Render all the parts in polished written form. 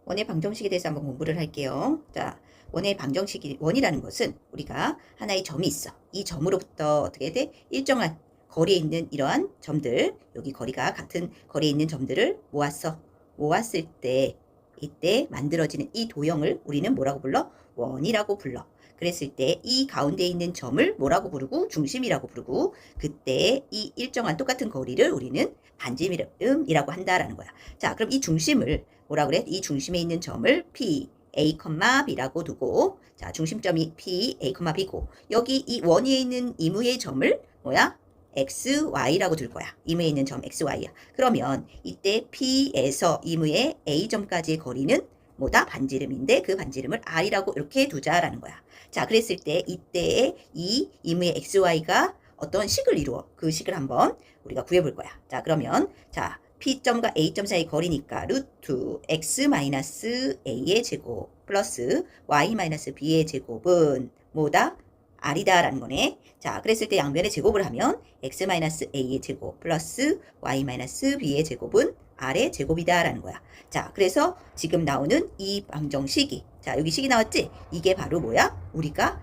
원의 방정식에 대해서 한번 공부를 할게요. 자, 원의 방정식이, 원이라는 것은 우리가 하나의 점이 있어. 이 점으로부터 어떻게 돼? 일정한 거리에 있는 이러한 점들, 여기 거리가 같은 거리에 있는 점들을 모았을 때, 이때 만들어지는 이 도형을 우리는 뭐라고 불러? 원이라고 불러. 그랬을 때 이 가운데 있는 점을 뭐라고 부르고? 중심이라고 부르고, 그때 이 일정한 똑같은 거리를 우리는 반지름이라고 한다라는 거야. 자, 그럼 이 중심을 뭐라 그래? 이 중심에 있는 점을 P, A, B라고 두고, 자, 중심점이 P, A, B고, 여기 이 원 위에 있는 이무의 점을 뭐야? X, Y라고 둘 거야. 이무에 있는 점 X, Y야. 그러면 이때 P에서 이무의 A점까지의 거리는 뭐다? 반지름인데 그 반지름을 R이라고 이렇게 두자라는 거야. 자, 그랬을 때 이때의 이 이무의 X, Y가 어떤 식을 이루어. 그 식을 한번 우리가 구해볼 거야. 자, 그러면 자, P점과 A점 사이 거리니까 루트 X-A의 제곱 플러스 Y-B의 제곱은 뭐다? R이다라는 거네. 자, 그랬을 때 양변의 제곱을 하면 X-A의 제곱 플러스 Y-B의 제곱은 R의 제곱이다라는 거야. 자, 그래서 지금 나오는 이 방정식이, 자, 여기 식이 나왔지? 이게 바로 뭐야? 우리가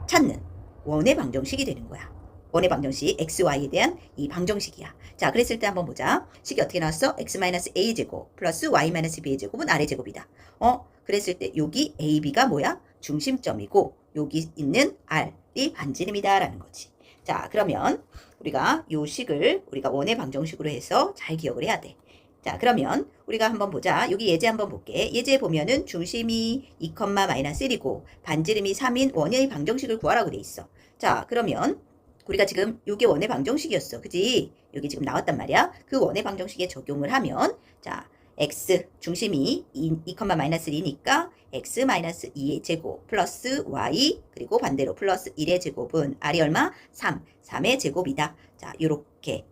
찾는 원의 방정식이 되는 거야. 원의 방정식 xy에 대한 이 방정식이야. 자, 그랬을 때 한번 보자. 식이 어떻게 나왔어? x-a 제곱 플러스 y-b의 제곱은 r의 제곱이다. 그랬을 때 여기 ab가 뭐야? 중심점이고 여기 있는 r이 반지름이다 라는 거지. 자, 그러면 우리가 요 식을 우리가 원의 방정식으로 해서 잘 기억을 해야 돼. 자, 그러면 우리가 한번 보자. 여기 예제 한번 볼게. 예제 보면은 중심이 2,-1이고 반지름이 3인 원의 방정식을 구하라고 돼 있어. 자, 그러면 우리가 지금 요게 원의 방정식이었어. 그지? 여기 지금 나왔단 말이야. 그 원의 방정식에 적용을 하면 자, x 중심이 2,-3니까 x-2의 제곱 플러스 y 그리고 반대로 플러스 1의 제곱은 r이 얼마? 3의 제곱이다. 자, 요렇게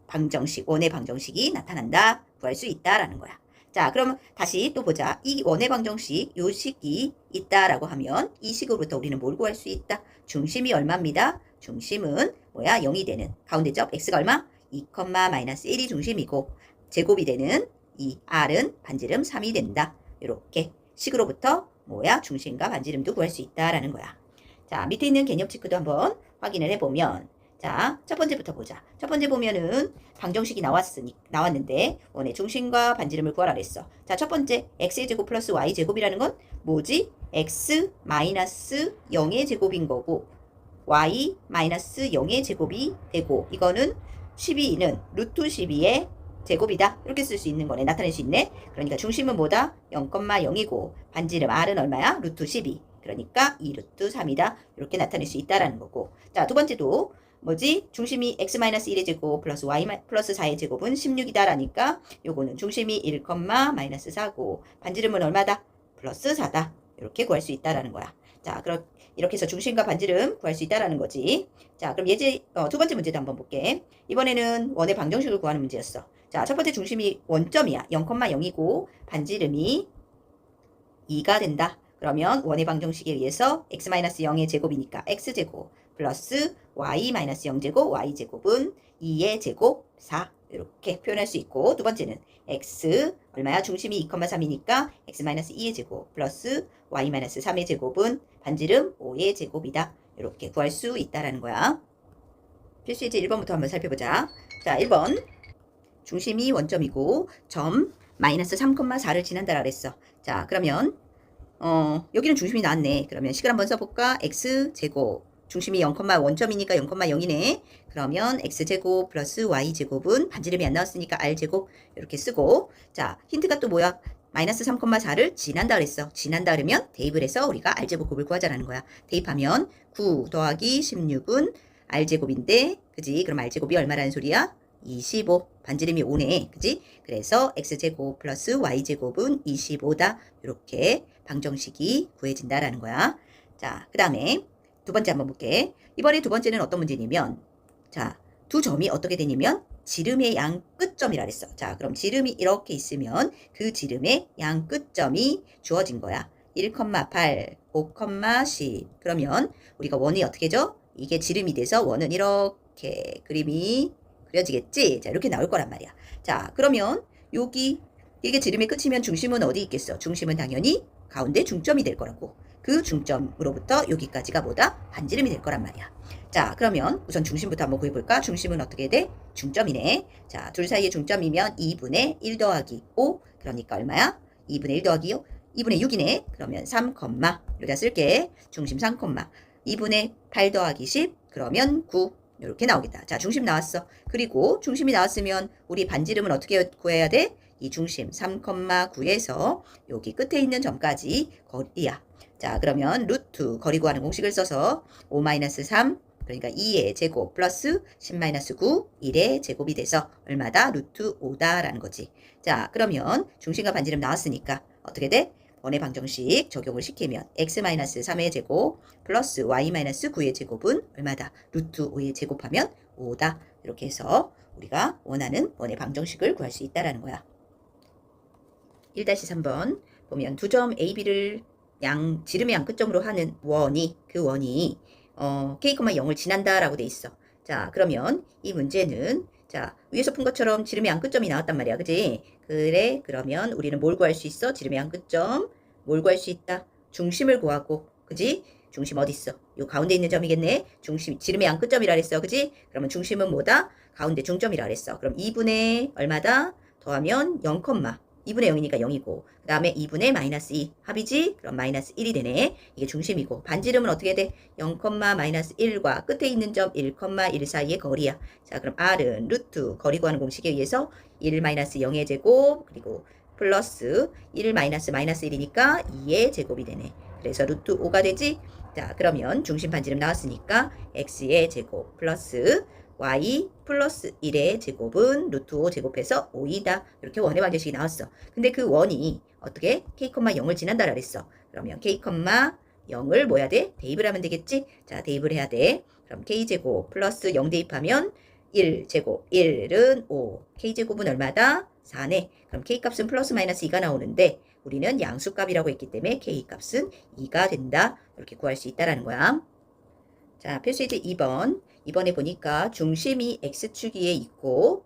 방정식, 원의 방정식이 나타난다. 구할 수 있다라는 거야. 자, 그럼 다시 또 보자. 이 원의 방정식, 요 식이 있다라고 하면 이 식으로부터 우리는 뭘 구할 수 있다? 중심이 얼마입니다? 중심은 뭐야? 0이 되는 가운데점 x가 얼마? 2,-1이 중심이고 제곱이 되는 이 r은 반지름 3이 된다. 이렇게 식으로부터 뭐야? 중심과 반지름도 구할 수 있다라는 거야. 자, 밑에 있는 개념 체크도 한번 확인을 해보면 자, 첫 번째부터 보자. 첫 번째 보면은 방정식이 나왔는데 원의 중심과 반지름을 구하라 그랬어. 자, 첫 번째 x의 제곱 플러스 y 제곱이라는 건 뭐지? x 마이너스 0의 제곱인 거고 y 마이너스 0의 제곱이 되고 이거는 12는 루트 12의 제곱이다. 이렇게 쓸 수 있는 거네. 나타낼 수 있네. 그러니까 중심은 뭐다? 0,0이고 반지름 r은 얼마야? 루트 12. 그러니까 2 루트 3이다. 이렇게 나타낼 수 있다라는 거고. 자, 두 번째도 뭐지? 중심이 x-1의 제곱 플러스 y 플러스 4의 제곱은 16이다 라니까 요거는 중심이 1, 마이너스 4고 반지름은 얼마다? 플러스 4다. 이렇게 구할 수 있다라는 거야. 자, 그럼 이렇게 해서 중심과 반지름 구할 수 있다라는 거지. 자, 그럼 예제 두 번째 문제도 한번 볼게. 이번에는 원의 방정식을 구하는 문제였어. 자, 첫 번째 중심이 원점이야. 0,0이고 반지름이 2가 된다. 그러면 원의 방정식에 의해서 x-0의 제곱이니까 x제곱 플러스 y-0제곱 y제곱은 2의 제곱 4 이렇게 표현할 수 있고 두 번째는 x 얼마야? 중심이 2,3이니까 x-2의 제곱 플러스 y-3의 제곱은 반지름 5의 제곱이다. 이렇게 구할 수 있다라는 거야. 필수예제 1번부터 한번 살펴보자. 자, 1번 중심이 원점이고 점 마이너스 3,4를 지난다라 그랬어. 자, 그러면 여기는 중심이 나왔네. 그러면 식을 한번 써볼까? x제곱 중심이 0,원점이니까 0,0이네. 그러면 x제곱 플러스 y제곱은 반지름이 안 나왔으니까 r제곱 이렇게 쓰고 자, 힌트가 또 뭐야? 마이너스 3,4를 지난다 그랬어. 지난다 그러면 대입을 해서 우리가 r제곱 곱을 구하자라는 거야. 대입하면 9 더하기 16은 r제곱인데 그지? 그럼 r제곱이 얼마라는 소리야? 25 반지름이 5네. 그지? 그래서 x제곱 플러스 y제곱은 25다. 이렇게 방정식이 구해진다라는 거야. 자, 그 다음에 두 번째 한번 볼게. 이번에 두 번째는 어떤 문제냐면 자, 두 점이 어떻게 되냐면 지름의 양 끝점이라 그랬어. 자, 그럼 지름이 이렇게 있으면 그 지름의 양 끝점이 주어진 거야. 1,8, 5,10 그러면 우리가 원이 어떻게 줘? 이게 지름이 돼서 원은 이렇게 그림이 그려지겠지? 자, 이렇게 나올 거란 말이야. 자, 그러면 여기 이게 지름이 끝이면 중심은 어디 있겠어? 중심은 당연히 가운데 중점이 될 거라고. 그 중점으로부터 여기까지가 뭐다? 반지름이 될 거란 말이야. 자, 그러면 우선 중심부터 한번 구해볼까? 중심은 어떻게 돼? 중점이네. 자, 둘 사이의 중점이면 2분의 1 더하기 5. 그러니까 얼마야? 2분의 1 더하기 5. 2분의 6이네. 그러면 3, 여기다 쓸게. 중심 3, 2분의 8 더하기 10. 그러면 9. 이렇게 나오겠다. 자, 중심 나왔어. 그리고 중심이 나왔으면 우리 반지름은 어떻게 구해야 돼? 이 중심 3,9에서 여기 끝에 있는 점까지 거리야. 자, 그러면 루트 거리 구하는 공식을 써서 5-3 그러니까 2의 제곱 플러스 10-9 1의 제곱이 돼서 얼마다? 루트 5다라는 거지. 자, 그러면 중심과 반지름 나왔으니까 어떻게 돼? 원의 방정식 적용을 시키면 x-3의 제곱 플러스 y-9의 제곱은 얼마다? 루트 5의 제곱하면 5다. 이렇게 해서 우리가 원하는 원의 방정식을 구할 수 있다라는 거야. 1-3번 보면 두 점 AB를 지름의 양끝점으로 하는 원이 그 원이 k,0을 지난다라고 돼 있어. 자, 그러면 이 문제는 자, 위에서 푼 것처럼 지름의 양끝점이 나왔단 말이야. 그지? 그래, 그러면 우리는 뭘 구할 수 있어? 지름의 양끝점. 뭘 구할 수 있다? 중심을 구하고. 그지? 중심 어디 있어? 요 가운데 있는 점이겠네. 중심, 지름의 양끝점이라 그랬어. 그지? 그러면 중심은 뭐다? 가운데 중점이라 그랬어. 그럼 2분의 얼마다? 더하면 0, 2분의 0이니까 0이고 그 다음에 2분의 -2 합이지? 그럼 -1이 되네. 이게 중심이고 반지름은 어떻게 돼? 0, -1과 끝에 있는 점 1, 1 사이의 거리야. 자, 그럼 R은 루트 거리 구하는 공식에 의해서 1 0의 제곱 그리고 플러스 1 -1이니까 2의 제곱이 되네. 그래서 루트 5가 되지? 자, 그러면 중심 반지름 나왔으니까 x의 제곱 플러스 y 플러스 1의 제곱은 루트 5 제곱해서 5이다. 이렇게 원의 방정식이 나왔어. 근데 그 원이 어떻게? k,0을 지난다라 그랬어. 그러면 k,0을 뭐 해야 돼? 대입을 하면 되겠지? 자, 대입을 해야 돼. 그럼 k제곱 플러스 0 대입하면 1제곱 1은 5. k제곱은 얼마다? 4네. 그럼 k값은 플러스 마이너스 2가 나오는데 우리는 양수값이라고 했기 때문에 k값은 2가 된다. 이렇게 구할 수 있다라는 거야. 자, 표시지 2번. 이번에 보니까 중심이 x축 위에 있고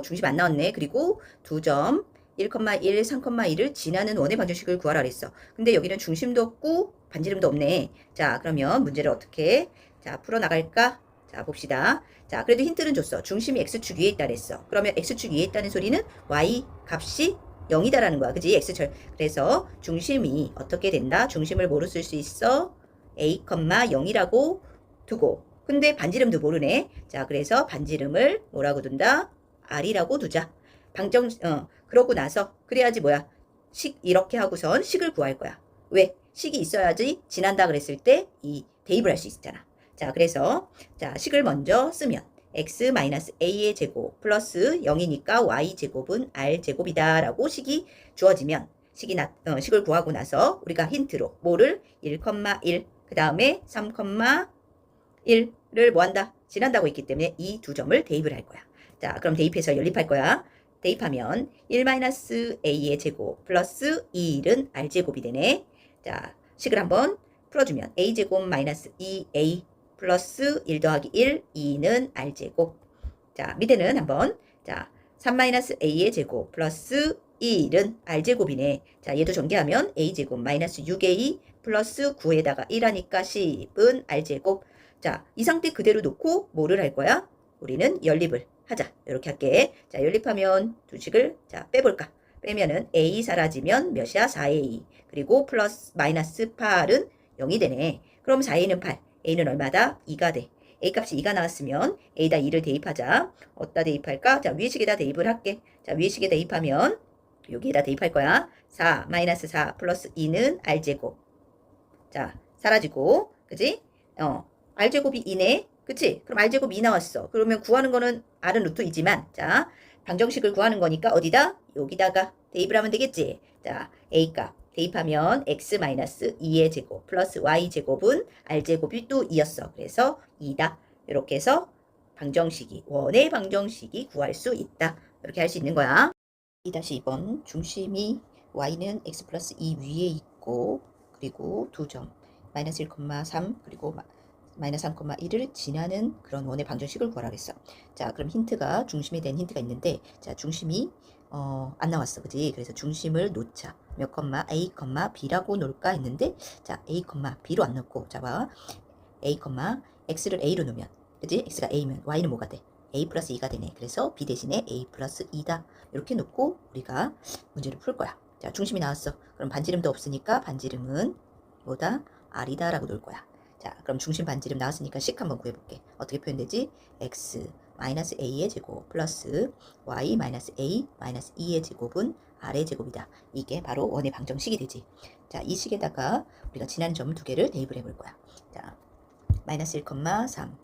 중심 안 나왔네. 그리고 두 점 1,1, 3,1을 지나는 원의 방정식을 구하라 그랬어. 근데 여기는 중심도 없고 반지름도 없네. 자, 그러면 문제를 어떻게 자 풀어나갈까? 자, 봅시다. 자, 그래도 힌트는 줬어. 중심이 x축 위에 있다 그랬어. 그러면 x축 위에 있다는 소리는 y 값이 0이다라는 거야. 그지? x축. 그래서 중심이 어떻게 된다? 중심을 뭐로 쓸 수 있어? a, 0이라고 두고 근데 반지름도 모르네. 자, 그래서 반지름을 뭐라고 둔다? R이라고 두자. 그러고 나서 그래야지 뭐야? 이렇게 하고선 식을 구할 거야. 왜? 식이 있어야지 지난다 그랬을 때 이 대입을 할 수 있잖아. 자, 그래서 자, 식을 먼저 쓰면 x-a의 제곱 플러스 0이니까 y제곱은 r제곱이다 라고 식이 주어지면 식을 구하고 나서 우리가 힌트로 뭐를 1, 그 다음에 3, 1을 뭐한다? 지난다고 했기 때문에 이 두 점을 대입을 할 거야. 자, 그럼 대입해서 연립할 거야. 대입하면 1-a의 제곱 플러스 1은 r제곱이 되네. 자, 식을 한번 풀어주면 a제곱 마이너스 2a 플러스 1 더하기 1, 2는 r제곱. 자, 밑에는 한번 자 3-a의 제곱 플러스 1은 r제곱이네. 자, 얘도 전개하면 a제곱 마이너스 6a 플러스 9에다가 1하니까 10은 r제곱. 자, 이 상태 그대로 놓고 뭐를 할 거야? 우리는 연립을 하자. 이렇게 할게. 자, 연립하면 두 식을 자 빼볼까? 빼면은 a 사라지면 몇이야? 4a. 그리고 플러스 마이너스 8은 0이 되네. 그럼 4a는 8. a는 얼마다? 2가 돼. a 값이 2가 나왔으면 a에다 2를 대입하자. 어디다 대입할까? 자, 위에 식에다 대입을 할게. 자, 위에 식에 대입하면 여기에다 대입할 거야. 4 마이너스 4 플러스 2는 r제곱. 자, 사라지고 그지? r제곱이 2네. 그치? 그럼 r제곱 2 나왔어. 그러면 구하는 거는 r은 루트 2지만 자, 방정식을 구하는 거니까 어디다? 여기다가 대입을 하면 되겠지? 자, a값 대입하면 x-2의 제곱 플러스 y제곱은 r제곱이 또 2였어. 그래서 2다. 이렇게 해서 원의 방정식이 구할 수 있다. 이렇게 할 수 있는 거야. 2-2번 중심이 y는 x 플러스 2 위에 있고 그리고 두 점 마이너스 1,3 그리고 마이너스 3,1을 지나는 그런 원의 방정식을 구하라 그랬어. 자, 그럼 힌트가 중심에 대한 힌트가 있는데 자, 중심이 안 나왔어. 그지? 그래서 중심을 놓자. 몇 컴마 a, b라고 놓을까 했는데 자, a, b로 안 넣고 자 봐. a, x를 a로 놓으면 그지? x가 a면 y는 뭐가 돼? a 플러스 2가 되네. 그래서 b 대신에 a 플러스 2다. 이렇게 놓고 우리가 문제를 풀 거야. 자, 중심이 나왔어. 그럼 반지름도 없으니까 반지름은 뭐다? r이다 라고 놓을 거야. 자, 그럼 중심 반지름 나왔으니까 식 한번 구해볼게. 어떻게 표현되지? x 마이너스 a의 제곱 플러스 y 마이너스 a 마이너스 2의 제곱은 r의 제곱이다. 이게 바로 원의 방정식이 되지. 자, 이 식에다가 우리가 지난 점 두 개를 대입을 해볼 거야. 자, 마이너스 1,3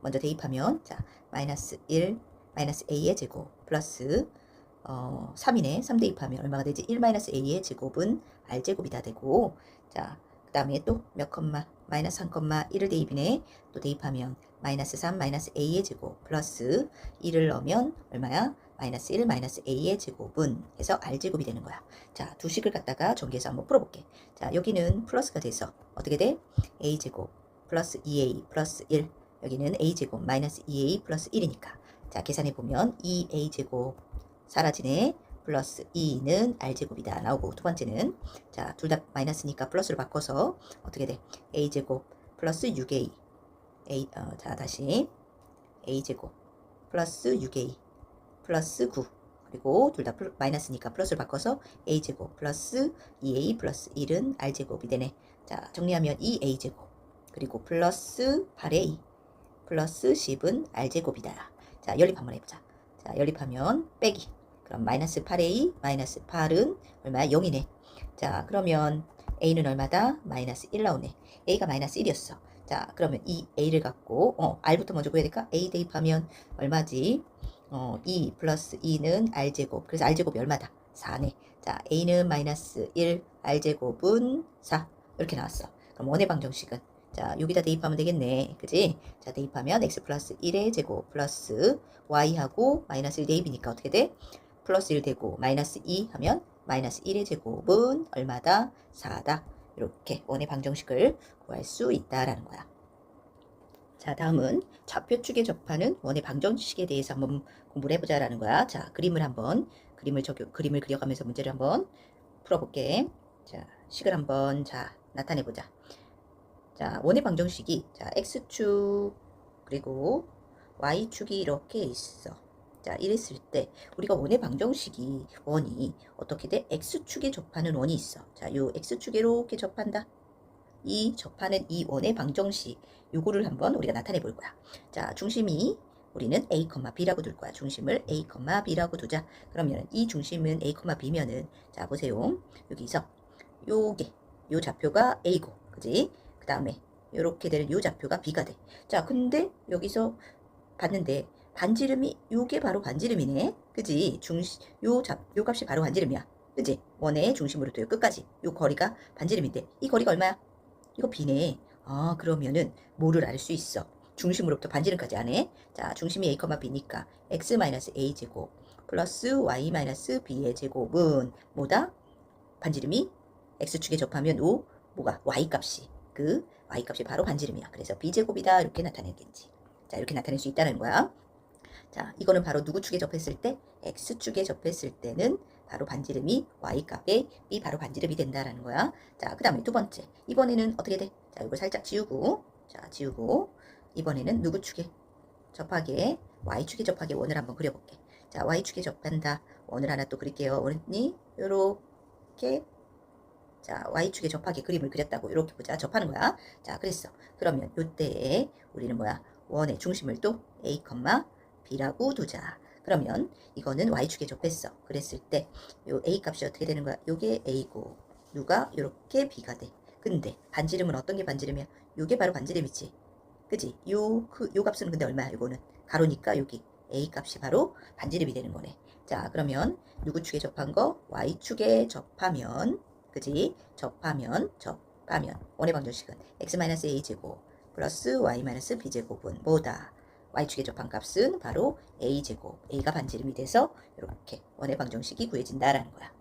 먼저 대입하면 자, 마이너스 1 마이너스 a의 제곱 플러스 3이네. 3 대입하면 얼마가 되지? 1 마이너스 a의 제곱은 r제곱이다 되고 자, 그 다음에 또 몇 컴마 마이너스 3,1을 대입이네. 또 대입하면 마이너스 3 마이너스 a의 제곱 플러스 1을 넣으면 얼마야? 마이너스 1 마이너스 a의 제곱은 해서 r제곱이 되는 거야. 자, 두 식을 갖다가 전개해서 한번 풀어볼게. 자, 여기는 플러스가 돼서 어떻게 돼? a제곱 플러스 2a 플러스 1 여기는 a제곱 마이너스 2a 플러스 1이니까 자, 계산해보면 2a제곱 사라지네. 플러스 2는 r제곱이다 나오고 두 번째는 자, 둘 다 마이너스니까 플러스로 바꿔서 어떻게 돼? a제곱 플러스 6a 자, 다시 a제곱 플러스 6a 플러스 9 그리고 둘 다 마이너스니까 플러스로 바꿔서 a제곱 플러스 2a 플러스 1은 r제곱이 되네. 자, 정리하면 2a제곱 그리고 플러스 8a 플러스 10은 r제곱이다. 자, 연립 한번 해보자. 자, 연립하면 빼기 그럼 마이너스 8a 마이너스 8은 얼마야? 0이네. 자, 그러면 a는 얼마다? 마이너스 1 나오네. a가 마이너스 1이었어. 자, 그러면 이 a를 갖고 r부터 먼저 구해야 될까? a 대입하면 얼마지? 2 플러스 2는 r제곱. 그래서 r제곱이 얼마다? 4네. 자, a는 마이너스 1, r제곱은 4. 이렇게 나왔어. 그럼 원의 방정식은 자, 여기다 대입하면 되겠네. 그지? 자, 대입하면 x 플러스 1의 제곱 플러스 y하고 마이너스 1 대입이니까 어떻게 돼? 플러스 1 되고 마이너스 2 하면 마이너스 1의 제곱은 얼마다? 4다. 이렇게 원의 방정식을 구할 수 있다라는 거야. 자, 다음은 좌표축에 접하는 원의 방정식에 대해서 한번 공부를 해보자라는 거야. 자, 그림을 그려가면서 문제를 한번 풀어볼게. 자, 식을 한번 나타내보자. 자, 원의 방정식이 자, x축 그리고 y축이 이렇게 있어. 자, 이랬을 때 우리가 원의 방정식이 원이 어떻게 돼? x축에 접하는 원이 있어. 자, 요 x축에 이렇게 접한다. 이 접하는 이 원의 방정식 요거를 한번 우리가 나타내 볼 거야. 자, 중심이 우리는 a, b라고 둘 거야. 중심을 a, b라고 두자. 그러면 이 중심은 a, b면은 자, 보세요. 여기서 요게 요 좌표가 a고, 그지? 그 다음에 요렇게 되는 요 좌표가 b가 돼. 자, 근데 여기서 봤는데 반지름이 요게 바로 반지름이네. 그지? 요 값이 바로 반지름이야. 그지? 원의 중심으로부터 요 끝까지 요 거리가 반지름인데 이 거리가 얼마야? 이거 b네. 아, 그러면은 뭐를 알 수 있어? 중심으로부터 반지름까지 안 해? 자, 중심이 a, b니까 x-a 제곱 플러스 y-b의 제곱은 뭐다? 반지름이 x축에 접하면 뭐가? y값이 그 y값이 바로 반지름이야. 그래서 b제곱이다 이렇게 나타내겠지. 자, 이렇게 나타낼 수 있다는 거야. 자, 이거는 바로 누구 축에 접했을 때? x축에 접했을 때는 바로 반지름이 y값에 b 바로 반지름이 된다라는 거야. 자, 그 다음에 두 번째. 이번에는 어떻게 돼? 자, 이걸 살짝 지우고 이번에는 누구 축에 접하게? y축에 접하게 원을 한번 그려볼게. 자, y축에 접한다. 원을 하나 또 그릴게요. 원이 요렇게 자, y축에 접하게 그림을 그렸다고 이렇게 보자. 접하는 거야. 자, 그랬어. 그러면 요때에 우리는 뭐야? 원의 중심을 또 a, b라고 두자. 그러면 이거는 y축에 접했어. 그랬을 때 요 a 값이 어떻게 되는 거야? 요게 a고 요가 요렇게 b가 돼. 근데 반지름은 어떤 게 반지름이야? 요게 바로 반지름이지. 그지? 요 값은 근데 얼마야? 요거는 가로니까 여기 a 값이 바로 반지름이 되는 거네. 자, 그러면 누구 축에 접한 거? y축에 접하면 그지? 접하면 원의 방정식은 x-a 제곱 플러스 y-b 제곱은 뭐다? y축에 접한 값은 바로 a제곱. a가 반지름이 돼서 이렇게 원의 방정식이 구해진다라는 거야.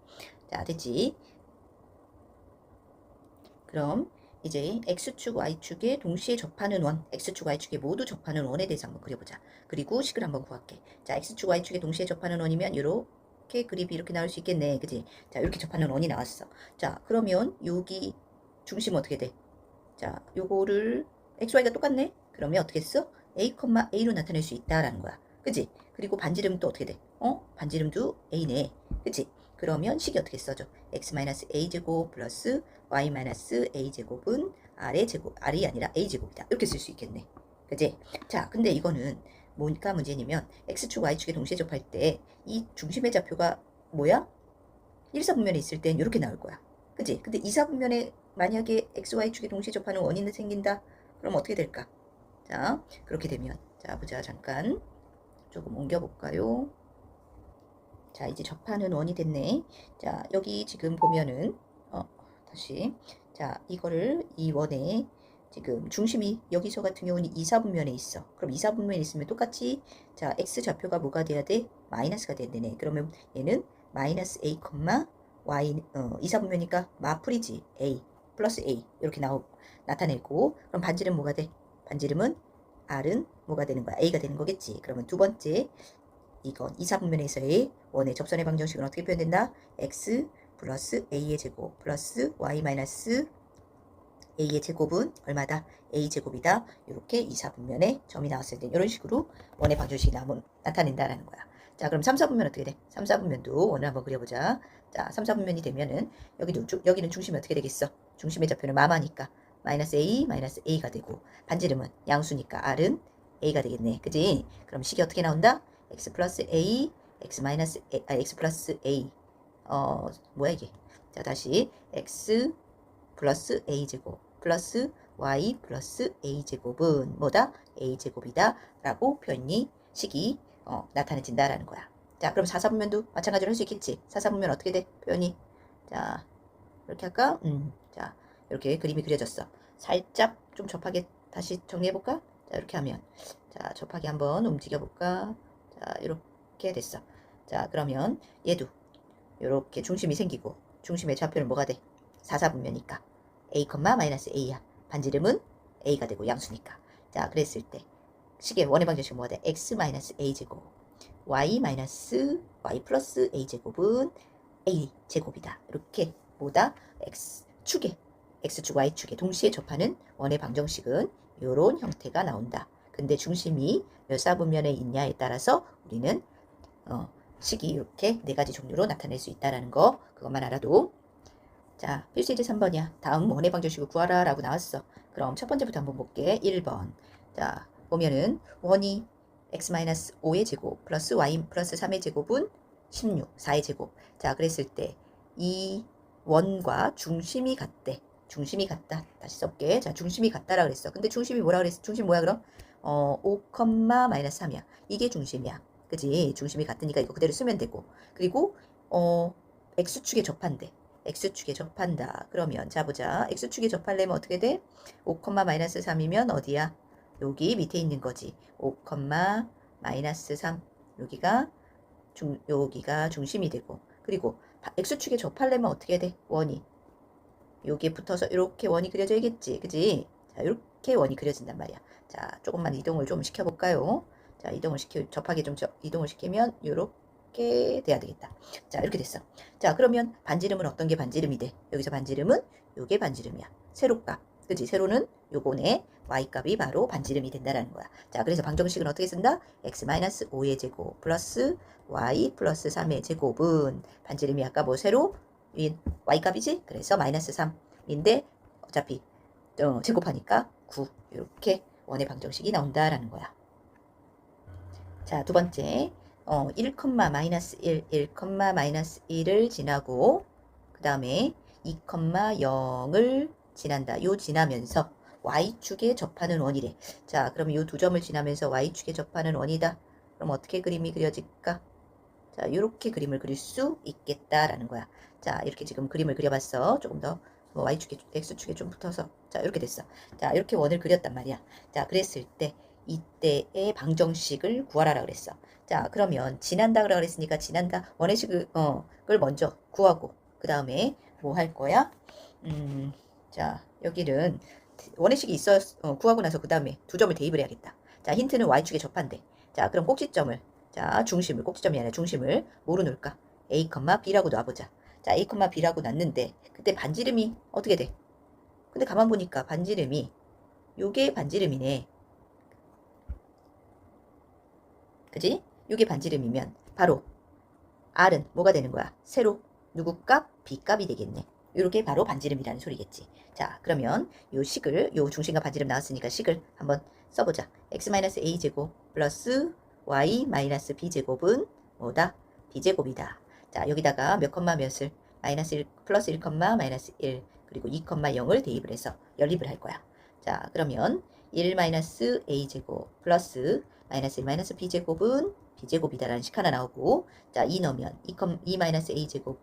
자, 됐지? 그럼 이제 x축, y축에 동시에 접하는 원, x축, y축에 모두 접하는 원에 대해서 한번 그려보자. 그리고 식을 한번 구할게. 자, x축, y축에 동시에 접하는 원이면 이렇게 그립이 이렇게 나올 수 있겠네. 그지? 자, 이렇게 접하는 원이 나왔어. 자, 그러면 여기 중심은 어떻게 돼? 자, 요거를 xy가 똑같네? 그러면 어떻게 써? a로 나타낼 수 있다라는 거야. 그지? 그리고 반지름은 또 어떻게 돼? 반지름도 a네. 그지? 그러면 식이 어떻게 써져? x-a제곱 플러스 y-a제곱은 r의 제곱, r이 아니라 a제곱이다. 이렇게 쓸 수 있겠네. 그지? 자, 근데 이거는 뭐니까 문제냐면 x축, y축에 동시에 접할 때 이 중심의 좌표가 뭐야? 1사분면에 있을 땐 이렇게 나올 거야. 그지? 근데 2사분면에 만약에 x, y축에 동시에 접하는 원인이 생긴다? 그럼 어떻게 될까? 자, 그렇게 되면 자, 보자. 잠깐 조금 옮겨볼까요? 자, 이제 접하는 원이 됐네. 자, 여기 지금 보면은 다시 자, 이거를 이 원에 지금 중심이 여기서 같은 경우는 2사분면에 있어. 그럼 2사분면에 있으면 똑같이 자, x 좌표가 뭐가 돼야 돼? 마이너스가 돼야 되네. 그러면 얘는 마이너스 a, y 2사분면이니까 마풀이지. a 플러스 a 이렇게 나타내고 그럼 반지름 뭐가 돼? 반지름은 r은 뭐가 되는 거야? a가 되는 거겠지. 그러면 두 번째 이건 2사분면에서의 원의 접선의 방정식은 어떻게 표현된다? x 플러스 a의 제곱 플러스 y 마이너스 a의 제곱은 얼마다? a제곱이다. 이렇게 2사분면에 점이 나왔을 때 이런 식으로 원의 방정식이 나타낸다라는 거야. 자, 그럼 3사분면 어떻게 돼? 3사분면도 원을 한번 그려보자. 자, 3사분면이 되면은 여기는 중심이 어떻게 되겠어? 중심의 좌표는 마마니까 마이너스 a가 되고 반지름은 양수니까 r은 a가 되겠네. 그지? 그럼 식이 어떻게 나온다? x 플러스 a, x 플러스 a. 뭐야 이게? 자, 다시 x 플러스 a제곱 플러스 y 플러스 a제곱은 뭐다? a제곱이다 라고 식이 나타내진다라는 거야. 자, 그럼 4사분면도 마찬가지로 할 수 있겠지. 4사분면 어떻게 돼? 표현이. 자, 이렇게 할까? 자, 이렇게 그림이 그려졌어. 살짝 좀 접하게 다시 정리해볼까? 자, 이렇게 하면. 자, 접하게 한번 움직여볼까? 자, 이렇게 됐어. 자, 그러면 얘도 이렇게 중심이 생기고 중심의 좌표는 뭐가 돼? 4사분면이니까 a, 마이너스 a야. 반지름은 a가 되고 양수니까. 자, 그랬을 때 식의 원의 방정식은 뭐가 돼? x 마이너스 a제곱 y 마이너스 y 플러스 a제곱은 a제곱이다. 이렇게 뭐다? x축, y축에 동시에 접하는 원의 방정식은 이런 형태가 나온다. 근데 중심이 몇 사분면에 있냐에 따라서 우리는 식이 이렇게 네 가지 종류로 나타낼 수 있다는 거 그것만 알아도 자, 필수 예제 3번이야. 다음 원의 방정식을 구하라 라고 나왔어. 그럼 첫 번째부터 한번 볼게. 1번. 자, 보면은 원이 x-5의 제곱 플러스 y 플러스 3의 제곱은 16, 4의 제곱. 자, 그랬을 때 이 원과 중심이 같대. 중심이 같다. 다시 써볼게. 자, 중심이 같다라 그랬어. 근데 중심이 뭐라 그랬어? 중심 뭐야 그럼? 5, 마이너스 3이야. 이게 중심이야. 그지? 중심이 같으니까 이거 그대로 쓰면 되고. 그리고 x축에 접한대. x축에 접한다. 그러면 자 보자. x축에 접하려면 어떻게 돼? 5, 마이너스 3이면 어디야? 여기 밑에 있는 거지. 5, 마이너스 3. 여기가 중심이 되고. 그리고 x축에 접하려면 어떻게 돼? 원이. 여기에 붙어서 이렇게 원이 그려져야겠지. 그지? 자, 이렇게 원이 그려진단 말이야. 자, 조금만 이동을 좀 시켜볼까요? 자, 접하게 좀 이동을 시키면 이렇게 돼야 되겠다. 자, 이렇게 됐어. 자, 그러면 반지름은 어떤 게 반지름이 돼? 여기서 반지름은 요게 반지름이야. 세로값. 그지? 세로는 요거네. y값이 바로 반지름이 된다라는 거야. 자, 그래서 방정식은 어떻게 쓴다? x-5의 제곱 플러스 y 플러스 3의 제곱은 반지름이 아까 뭐 세로 y값이지? 그래서 마이너스 3인데 어차피 제곱하니까 9 이렇게 원의 방정식이 나온다라는 거야. 자, 두 번째 1, 마이너스 1, 마이너스 1을 지나고 그 다음에 2, 0을 지난다. 요 지나면서 y축에 접하는 원이래. 자, 그러면 요 두 점을 지나면서 y축에 접하는 원이다. 그럼 어떻게 그림이 그려질까? 자, 이렇게 그림을 그릴 수 있겠다라는 거야. 자, 이렇게 지금 그림을 그려봤어. 조금 더 y축에, x축에 좀 붙어서. 자, 이렇게 됐어. 자, 이렇게 원을 그렸단 말이야. 자, 그랬을 때 이때의 방정식을 구하라라 그랬어. 자, 그러면 지난다 그라 그랬으니까 지난다 원의 식을 먼저 구하고 그 다음에 뭐 할 거야? 자, 여기는 원의 식이 구하고 나서 그 다음에 두 점을 대입을 해야겠다. 자, 힌트는 y축에 접한대. 자, 그럼 꼭지점을 자, 꼭지점이 아니라 중심을 뭐로 놓을까? A, B라고 놔보자. 자, A, B라고 놨는데 그때 반지름이 어떻게 돼? 근데 가만 보니까 반지름이 요게 반지름이네. 그지? 요게 반지름이면 바로 R은 뭐가 되는 거야? 세로 누구 값? B 값이 되겠네. 요렇게 바로 반지름이라는 소리겠지. 자, 그러면 요 식을, 요 중심과 반지름 나왔으니까 식을 한번 써보자. x-a제곱 플러스 y-b제곱은 뭐다? b제곱이다. 자, 여기다가 몇 컴마 몇을 마이너스 1, 플러스 1, 마이너스 1 그리고 2, 0을 대입을 해서 연립을 할 거야. 자, 그러면 1-a제곱 플러스 마이너스 1 마이너스 b제곱은 b제곱이다라는 식 하나 나오고, 자, 2 넣으면 2-a제곱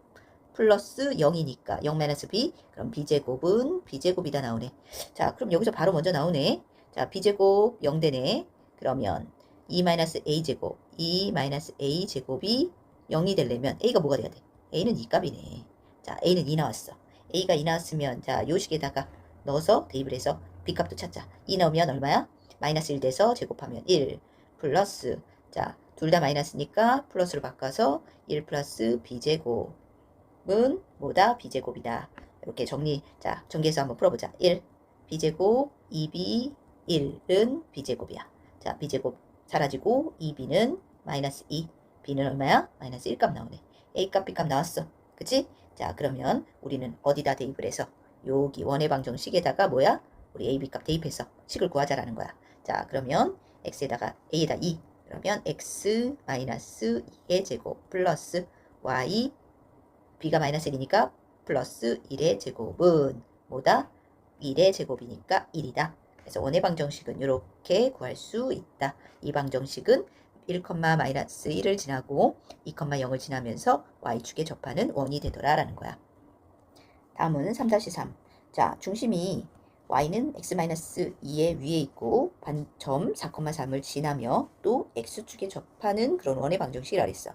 플러스 0이니까 0-b, 그럼 b제곱은 b제곱이다 나오네. 자, 그럼 여기서 바로 먼저 나오네. 자, b제곱 0 되네. 그러면 2-a제곱, 2-a제곱이 0이 되려면 a가 뭐가 돼야 돼? a는 2값이네. 자, a는 2 나왔어. a가 2 나왔으면, 자, 요 식에다가 넣어서 대입을 해서 b값도 찾자. 2 넣으면 얼마야? 마이너스 1 돼서 제곱하면 1 플러스, 자, 둘 다 마이너스니까 플러스로 바꿔서 1 플러스 b제곱은 뭐다? b제곱이다. 이렇게 정리, 자, 전개해서 한번 풀어보자. 1, b제곱, 2b, 1은 b제곱이야. 자, b제곱 사라지고 2b는 마이너스 2, b는 얼마야? 마이너스 1값 나오네. a값, b값 나왔어. 그치? 자, 그러면 우리는 어디다 대입을 해서 여기 원의 방정식에다가 뭐야? 우리 a, b값 대입해서 식을 구하자라는 거야. 자, 그러면 x에다가 a에다 2, 그러면 x 마이너스 2의 제곱 플러스 y, b가 마이너스 1이니까 플러스 1의 제곱은 뭐다? 1의 제곱이니까 1이다. 그래서 원의 방정식은 이렇게 구할 수 있다. 이 방정식은 1, 마이너스 1을 지나고 2, 0을 지나면서 y축에 접하는 원이 되더라라는 거야. 다음은 3-3. 자, 중심이 y는 x-2의 위에 있고 반점 4,3을 지나며 또 x축에 접하는 그런 원의 방정식이라 그랬어.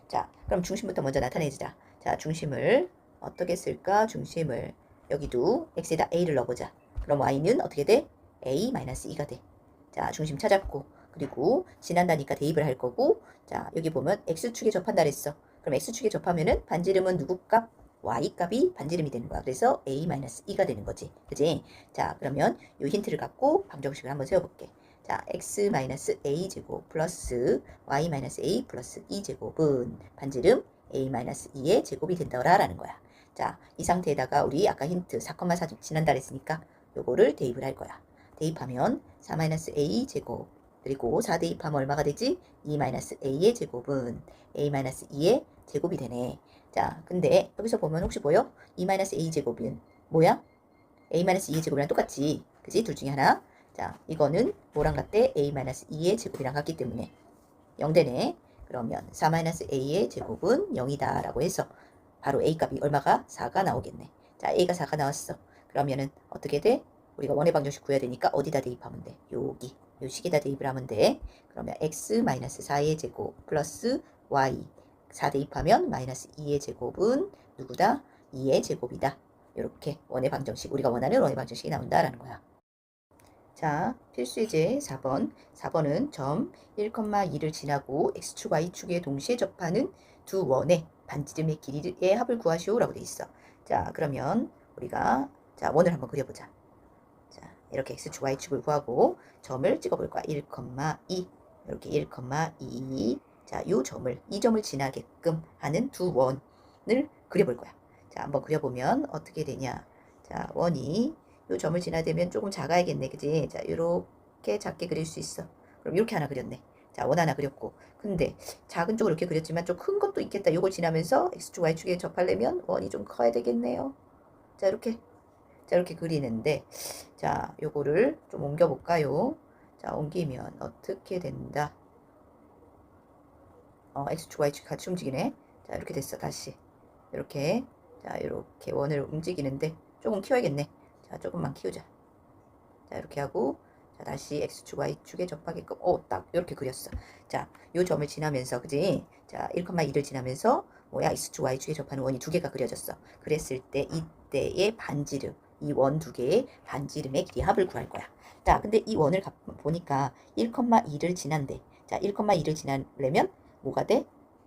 자, 그럼 중심부터 먼저 나타내주자. 자, 중심을 어떻게 쓸까? 중심을 여기도 x에다 a를 넣어보자. 그럼 y는 어떻게 돼? a-2가 돼. 자, 중심 찾았고, 그리고 지난다니까 대입을 할 거고, 자, 여기 보면 x축에 접한다 그랬어. 그럼 x축에 접하면은 반지름은 누구 값? y값이 반지름이 되는 거야. 그래서 a-2가 되는 거지. 그지? 자, 그러면 이 힌트를 갖고 방정식을 한번 세워볼게. 자, x-a 제곱 플러스 y-a 플러스 2제곱은 반지름 a-2의 제곱이 된다라는 거야. 자, 이 상태에다가 우리 아까 힌트 4,4 지난달 했으니까 요거를 대입을 할 거야. 대입하면 4-a 제곱 그리고 4 대입하면 얼마가 되지? 2-a의 제곱은 a-2의 제곱이 되네. 자, 근데 여기서 보면 혹시 보여? 2-a 제곱은 뭐야? a-2의 제곱이랑 똑같지. 그지? 둘 중에 하나. 자, 이거는 뭐랑 같대? a-2의 제곱이랑 같기 때문에 0 되네. 그러면 4-a의 제곱은 0이다 라고 해서 바로 a 값이 얼마가? 4가 나오겠네. 자, a가 4가 나왔어. 그러면은 어떻게 돼? 우리가 원의 방정식 구해야 되니까 어디다 대입하면 돼? 여기. 요 식에다 대입을 하면 돼. 그러면 x-4의 제곱 플러스 y 4 대입하면 마이너스 2의 제곱은 누구다? 2의 제곱이다. 이렇게 원의 방정식, 우리가 원하는 원의 방정식이 나온다라는 거야. 자, 필수예제 4번. 4번은 점 1,2를 지나고 x축, y축에 동시에 접하는 두 원의 반지름의 길이의 합을 구하시오라고 돼 있어. 자, 그러면 우리가 자, 원을 한번 그려보자. 자, 이렇게 x축, y축을 구하고 점을 찍어볼 거야. 1,2 이렇게 1,2 자, 이 점을 지나게끔 하는 두 원을 그려볼 거야. 자, 한번 그려보면 어떻게 되냐. 자, 원이 요 점을 지나되면 조금 작아야겠네. 그지? 자, 요렇게 작게 그릴 수 있어. 그럼 이렇게 하나 그렸네. 자, 원 하나 그렸고. 근데 작은 쪽으로 이렇게 그렸지만 좀 큰 것도 있겠다. 요걸 지나면서 x축, y축에 접하려면 원이 좀 커야 되겠네요. 자, 이렇게. 자, 이렇게 그리는데, 자, 요거를 좀 옮겨볼까요? 자, 옮기면 어떻게 된다? x축, y축 같이 움직이네. 자, 이렇게 됐어. 다시. 이렇게. 자, 이렇게 원을 움직이는데 조금 키워야겠네. 자, 조금만 키우자. 자, 이렇게 하고, 자, 다시 x축, y축에 접하게끔, 딱, 이렇게 그렸어. 자, 요 점을 지나면서, 그지? 자, 1,2를 지나면서, 뭐야, x축, y축에 접하는 원이 두 개가 그려졌어. 그랬을 때, 이때의 반지름, 이 원 두 개의 반지름의 길이 합을 구할 거야. 자, 근데 이 원을 보니까 1,2를 지난대. 자, 1,2를 지나려면, 뭐가 돼?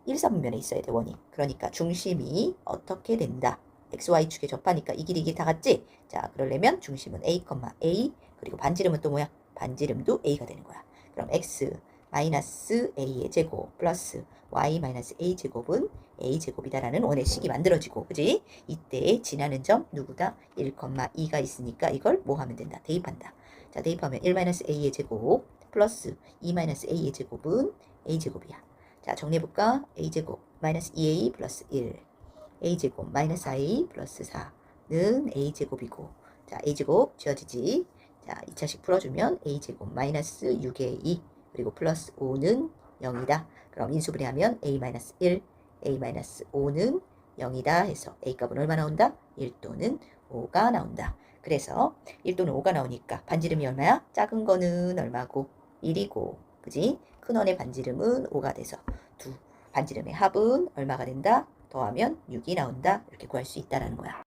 1사분면에 있어야 돼, 원이. 그러니까 중심이 어떻게 된다. XY축에 접하니까 이 길이 다 같지? 자, 그러려면 중심은 A, A, 그리고 반지름은 또 뭐야? 반지름도 A가 되는 거야. 그럼 X 마이너스 A의 제곱 플러스 Y 마이너스 A 제곱은 A 제곱이다라는 원의 식이 만들어지고, 그지? 이때 지나는 점 누구다? 1,2가 있으니까 이걸 뭐 하면 된다? 대입한다. 자, 대입하면 1 마이너스 A의 제곱 플러스 2 마이너스 A의 제곱은 A 제곱이야. 자, 정리해볼까? A 제곱 마이너스 2A 플러스 1 A 제곱 마이너스 4A 플러스 4는 A 제곱이고, 자, A 제곱 지워지지. 자, 2차식 풀어주면 A 제곱 마이너스 6A 그리고 플러스 5는 0이다. 그럼 인수분해하면 A 마이너스 1, A 마이너스 5는 0이다 해서 A 값은 얼마 나온다? 1 또는 5가 나온다. 그래서 1 또는 5가 나오니까 반지름이 얼마야? 작은 거는 얼마고? 1이고, 그지? 큰 원의 반지름은 5가 돼서 두 반지름의 합은 얼마가 된다? 더하면 6이 나온다. 이렇게 구할 수 있다라는 거야.